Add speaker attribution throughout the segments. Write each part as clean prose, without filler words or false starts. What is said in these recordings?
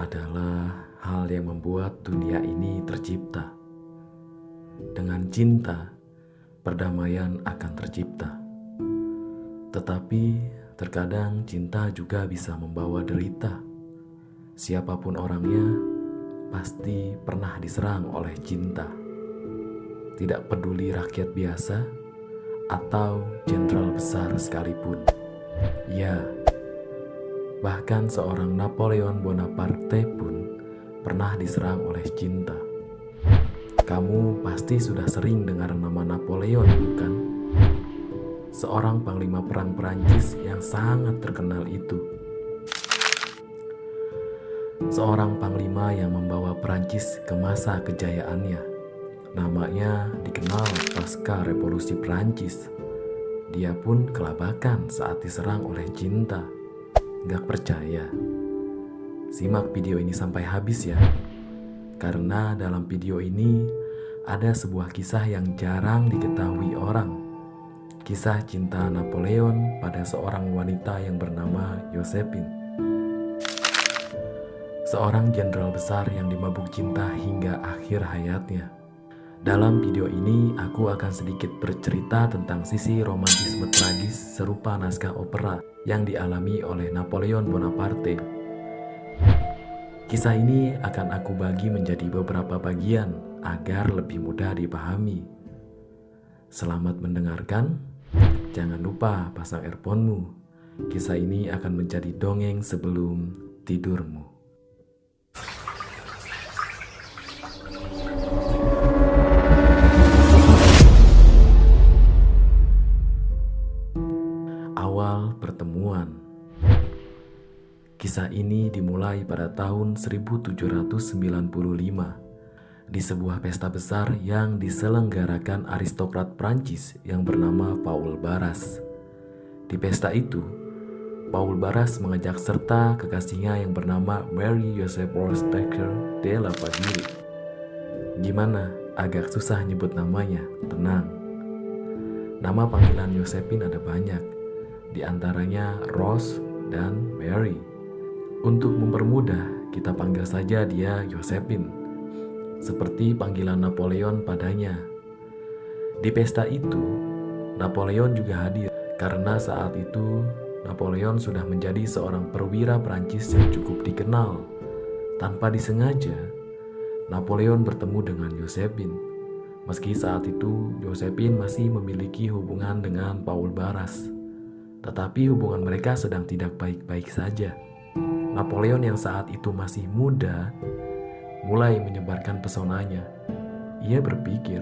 Speaker 1: adalah hal yang membuat dunia ini tercipta. Dengan cinta, perdamaian akan tercipta. Tetapi terkadang cinta juga bisa membawa derita. Siapapun orangnya, pasti pernah diserang oleh cinta. Tidak peduli rakyat biasa atau jenderal besar sekalipun. Ya, bahkan seorang Napoleon Bonaparte pun pernah diserang oleh cinta. Kamu pasti sudah sering dengar nama Napoleon, bukan? Seorang panglima perang Perancis yang sangat terkenal itu. Seorang panglima yang membawa Perancis ke masa kejayaannya. Namanya dikenal pasca revolusi Perancis. Dia pun kelabakan saat diserang oleh cinta. Gak percaya? Simak video ini sampai habis ya. Karena dalam video ini ada sebuah kisah yang jarang diketahui orang. Kisah cinta Napoleon pada seorang wanita yang bernama Josephine. Seorang jenderal besar yang dimabuk cinta hingga akhir hayatnya. Dalam video ini aku akan sedikit bercerita tentang sisi romantisme tragis serupa naskah opera yang dialami oleh Napoleon Bonaparte. Kisah ini akan aku bagi menjadi beberapa bagian agar lebih mudah dipahami. Selamat mendengarkan. Jangan lupa pasang earphone-mu. Kisah ini akan menjadi dongeng sebelum tidurmu. Awal pertemuan. Kisah ini dimulai pada tahun 1795 di sebuah pesta besar yang diselenggarakan aristokrat Prancis yang bernama Paul Barras. Di pesta itu, Paul Barras mengajak serta kekasihnya yang bernama Marie Joseph Rose Becker de la Padille. Gimana? Agak susah nyebut namanya, tenang. Nama panggilan Josephine ada banyak, di antaranya Rose dan Mary. Untuk mempermudah, kita panggil saja dia Josephine, seperti panggilan Napoleon padanya. Di pesta itu, Napoleon juga hadir, karena saat itu Napoleon sudah menjadi seorang perwira Prancis yang cukup dikenal. Tanpa disengaja, Napoleon bertemu dengan Josephine. Meski saat itu Josephine masih memiliki hubungan dengan Paul Barras, tetapi hubungan mereka sedang tidak baik-baik saja. Napoleon yang saat itu masih muda mulai menyebarkan pesonanya. Ia berpikir,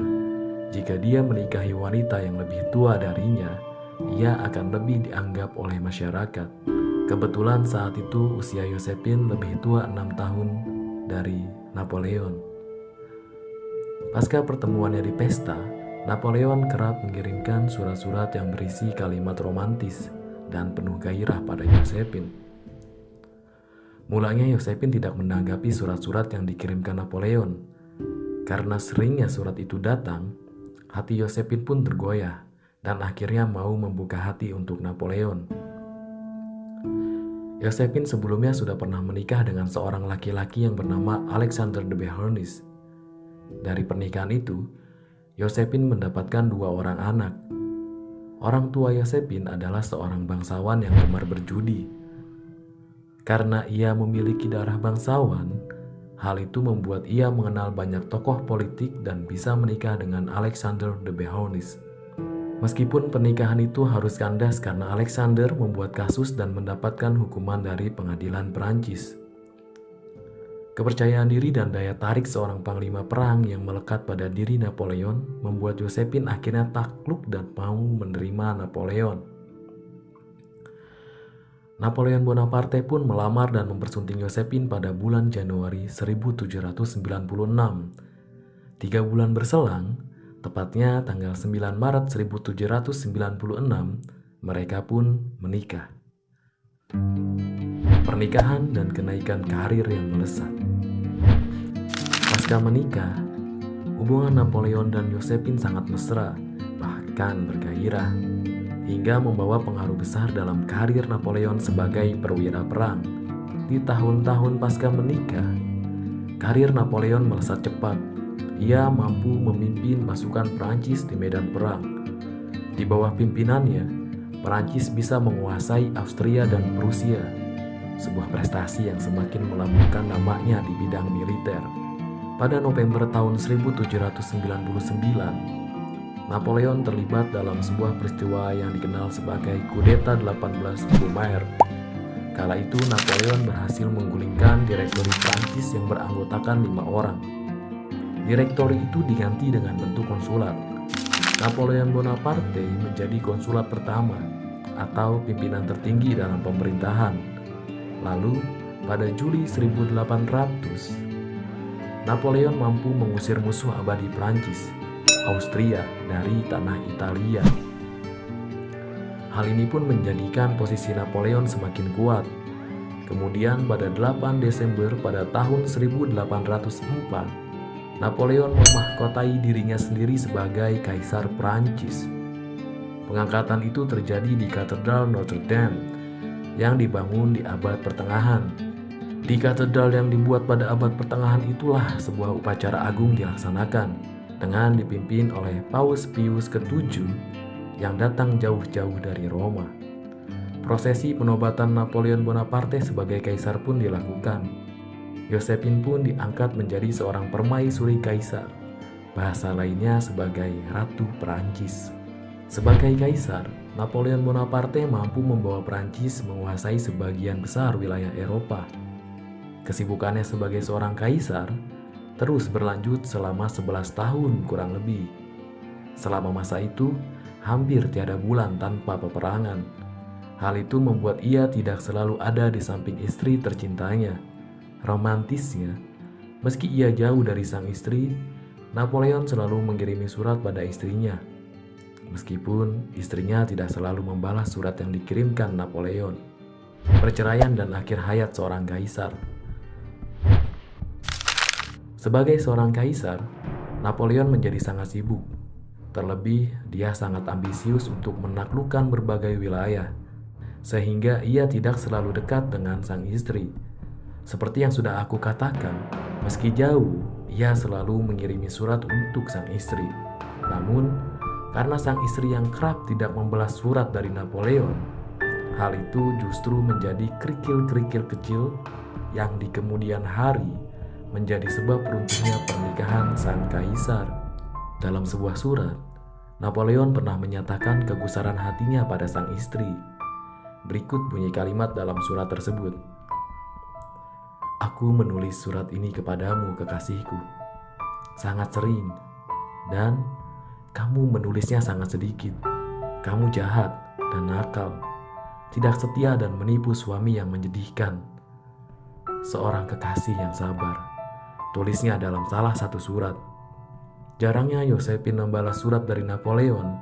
Speaker 1: jika dia menikahi wanita yang lebih tua darinya, ia akan lebih dianggap oleh masyarakat. Kebetulan saat itu usia Josephine lebih tua 6 tahun dari Napoleon. Pasca pertemuannya di pesta, Napoleon kerap mengirimkan surat-surat yang berisi kalimat romantis dan penuh gairah pada Josephine. Mulanya Josephine tidak menanggapi surat-surat yang dikirimkan Napoleon. Karena seringnya surat itu datang, hati Josephine pun tergoyah dan akhirnya mau membuka hati untuk Napoleon. Josephine sebelumnya sudah pernah menikah dengan seorang laki-laki yang bernama Alexander de Beauharnais. Dari pernikahan itu, Josephine mendapatkan 2 orang anak. Orang tua Josephine adalah seorang bangsawan yang gemar berjudi. Karena ia memiliki darah bangsawan, hal itu membuat ia mengenal banyak tokoh politik dan bisa menikah dengan Alexander de Beauharnais. Meskipun pernikahan itu harus kandas karena Alexander membuat kasus dan mendapatkan hukuman dari pengadilan Perancis. Kepercayaan diri dan daya tarik seorang panglima perang yang melekat pada diri Napoleon membuat Josephine akhirnya takluk dan mau menerima Napoleon. Napoleon Bonaparte pun melamar dan mempersunting Josephine pada bulan Januari 1796. 3 bulan berselang, tepatnya tanggal 9 Maret 1796, mereka pun menikah. Pernikahan dan kenaikan karir yang melesat. Pasca menikah, hubungan Napoleon dan Josephine sangat mesra, bahkan bergairah, hingga membawa pengaruh besar dalam karir Napoleon sebagai perwira perang. Di tahun-tahun pasca menikah, karir Napoleon melesat cepat. Ia mampu memimpin pasukan Prancis di medan perang. Di bawah pimpinannya, Prancis bisa menguasai Austria dan Prusia, sebuah prestasi yang semakin melambungkan namanya di bidang militer. Pada November tahun 1799, Napoleon terlibat dalam sebuah peristiwa yang dikenal sebagai Kudeta 18 Brumaire. Kala itu Napoleon berhasil menggulingkan direktori Prancis yang beranggotakan 5 orang. Direktori itu diganti dengan bentuk konsulat. Napoleon Bonaparte menjadi konsulat pertama atau pimpinan tertinggi dalam pemerintahan. Lalu pada Juli 1800, Napoleon mampu mengusir musuh abadi Prancis, Austria, dari tanah Italia. Hal ini pun menjadikan posisi Napoleon semakin kuat. Kemudian pada 8 Desember pada tahun 1804, Napoleon memahkotai dirinya sendiri sebagai Kaisar Prancis. Pengangkatan itu terjadi di Katedral Notre Dame yang dibangun di abad pertengahan. Di katedral yang dibuat pada abad pertengahan itulah sebuah upacara agung dilaksanakan dengan dipimpin oleh Paus Pius ke-7 yang datang jauh-jauh dari Roma. Prosesi penobatan Napoleon Bonaparte sebagai kaisar pun dilakukan. Josephine pun diangkat menjadi seorang permaisuri kaisar, bahasa lainnya sebagai Ratu Perancis. Sebagai kaisar, Napoleon Bonaparte mampu membawa Perancis menguasai sebagian besar wilayah Eropa. Kesibukannya sebagai seorang kaisar terus berlanjut selama 11 tahun kurang lebih. Selama masa itu, hampir tiada bulan tanpa peperangan. Hal itu membuat ia tidak selalu ada di samping istri tercintanya. Romantisnya, meski ia jauh dari sang istri, Napoleon selalu mengirimi surat pada istrinya. Meskipun istrinya tidak selalu membalas surat yang dikirimkan Napoleon. Perceraian dan akhir hayat seorang kaisar. Sebagai seorang kaisar, Napoleon menjadi sangat sibuk. Terlebih, dia sangat ambisius untuk menaklukkan berbagai wilayah, sehingga ia tidak selalu dekat dengan sang istri. Seperti yang sudah aku katakan, meski jauh, ia selalu mengirimi surat untuk sang istri. Namun, karena sang istri yang kerap tidak membalas surat dari Napoleon, hal itu justru menjadi kerikil-kerikil kecil yang di kemudian hari menjadi sebab runtuhnya pernikahan sang kaisar. Dalam sebuah surat, Napoleon pernah menyatakan kegusaran hatinya pada sang istri. Berikut bunyi kalimat dalam surat tersebut. Aku menulis surat ini kepadamu, kekasihku, sangat sering, dan kamu menulisnya sangat sedikit. Kamu jahat dan nakal, tidak setia dan menipu suami yang menyedihkan. Seorang kekasih yang sabar. Tulisnya dalam salah satu surat. Jarangnya Josephine membalas surat dari Napoleon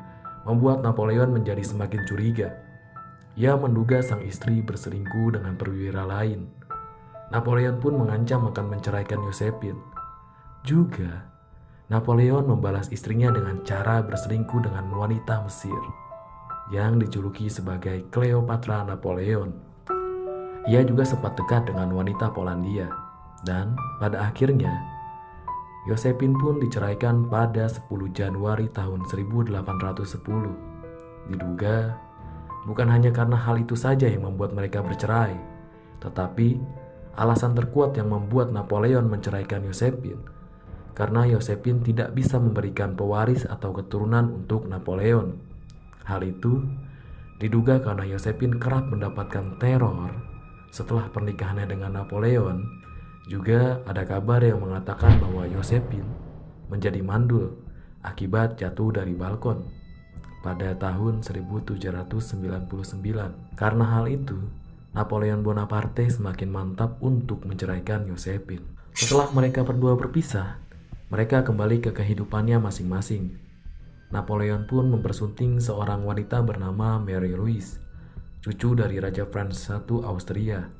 Speaker 1: membuat Napoleon menjadi semakin curiga. Ia menduga sang istri berselingkuh dengan perwira lain. Napoleon pun mengancam akan menceraikan Josephine. Juga, Napoleon membalas istrinya dengan cara berselingkuh dengan wanita Mesir yang dijuluki sebagai Cleopatra Napoleon. Ia juga sempat dekat dengan wanita Polandia, dan pada akhirnya Josephine pun diceraikan pada 10 Januari tahun 1810. Diduga bukan hanya karena hal itu saja yang membuat mereka bercerai, tetapi alasan terkuat yang membuat Napoleon menceraikan Josephine karena Josephine tidak bisa memberikan pewaris atau keturunan untuk Napoleon. Hal itu diduga karena Josephine kerap mendapatkan teror setelah pernikahannya dengan Napoleon. Juga ada kabar yang mengatakan bahwa Josephine menjadi mandul akibat jatuh dari balkon pada tahun 1799. Karena hal itu, Napoleon Bonaparte semakin mantap untuk menceraikan Josephine. Setelah mereka berdua berpisah, mereka kembali ke kehidupannya masing-masing. Napoleon pun mempersunting seorang wanita bernama Mary Louise, cucu dari Raja Franz I Austria.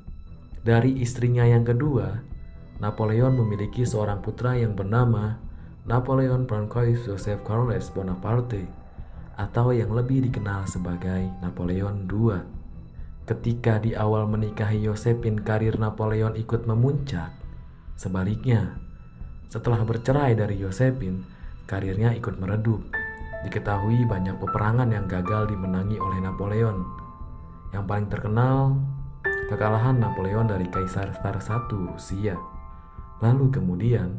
Speaker 1: Dari istrinya yang kedua, Napoleon memiliki seorang putra yang bernama Napoleon Francois Joseph Charles Bonaparte, atau yang lebih dikenal sebagai Napoleon II. Ketika di awal menikahi Josephine, karir Napoleon ikut memuncak. Sebaliknya, setelah bercerai dari Josephine, karirnya ikut meredup. Diketahui banyak peperangan yang gagal dimenangi oleh Napoleon. Yang paling terkenal, kekalahan Napoleon dari Kaisar Tsar I Rusia. Lalu kemudian,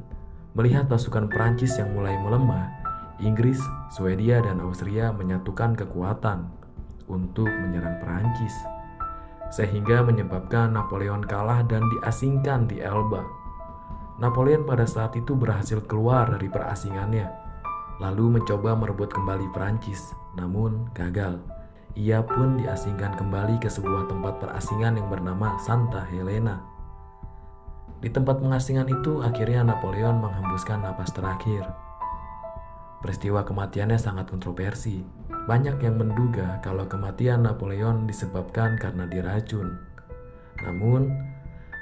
Speaker 1: melihat pasukan Prancis yang mulai melemah, Inggris, Swedia, dan Austria menyatukan kekuatan untuk menyerang Prancis, sehingga menyebabkan Napoleon kalah dan diasingkan di Elba. Napoleon pada saat itu berhasil keluar dari perasingannya, lalu mencoba merebut kembali Prancis, namun gagal. Ia pun diasingkan kembali ke sebuah tempat perasingan yang bernama Santa Helena. Di tempat pengasingan itu akhirnya Napoleon menghembuskan napas terakhir. Peristiwa kematiannya sangat kontroversi. Banyak yang menduga kalau kematian Napoleon disebabkan karena diracun. Namun,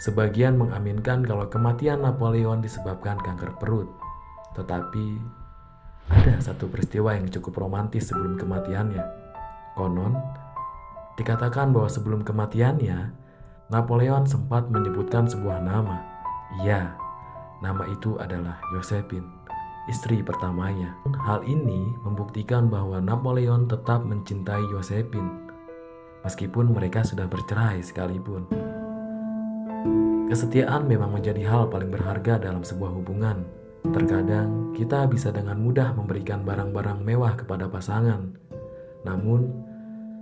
Speaker 1: sebagian mengaminkan kalau kematian Napoleon disebabkan kanker perut. Tetapi, ada satu peristiwa yang cukup romantis sebelum kematiannya. Konon, dikatakan bahwa sebelum kematiannya, Napoleon sempat menyebutkan sebuah nama. Ya, nama itu adalah Josephine, istri pertamanya. Hal ini membuktikan bahwa Napoleon tetap mencintai Josephine, meskipun mereka sudah bercerai sekalipun. Kesetiaan memang menjadi hal paling berharga dalam sebuah hubungan. Terkadang kita bisa dengan mudah memberikan barang-barang mewah kepada pasangan, namun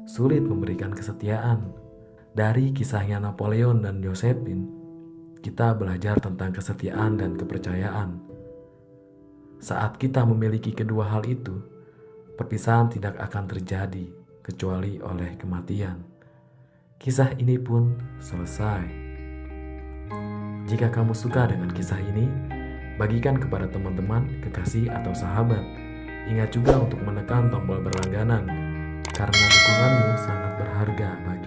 Speaker 1: sulit memberikan kesetiaan. Dari kisahnya Napoleon dan Josephine, kita belajar tentang kesetiaan dan kepercayaan. Saat kita memiliki kedua hal itu, perpisahan tidak akan terjadi kecuali oleh kematian. Kisah ini pun selesai. Jika kamu suka dengan kisah ini, bagikan kepada teman-teman, kekasih, atau sahabat. Ingat juga untuk menekan tombol berlangganan, karena dukunganmu sangat berharga bagi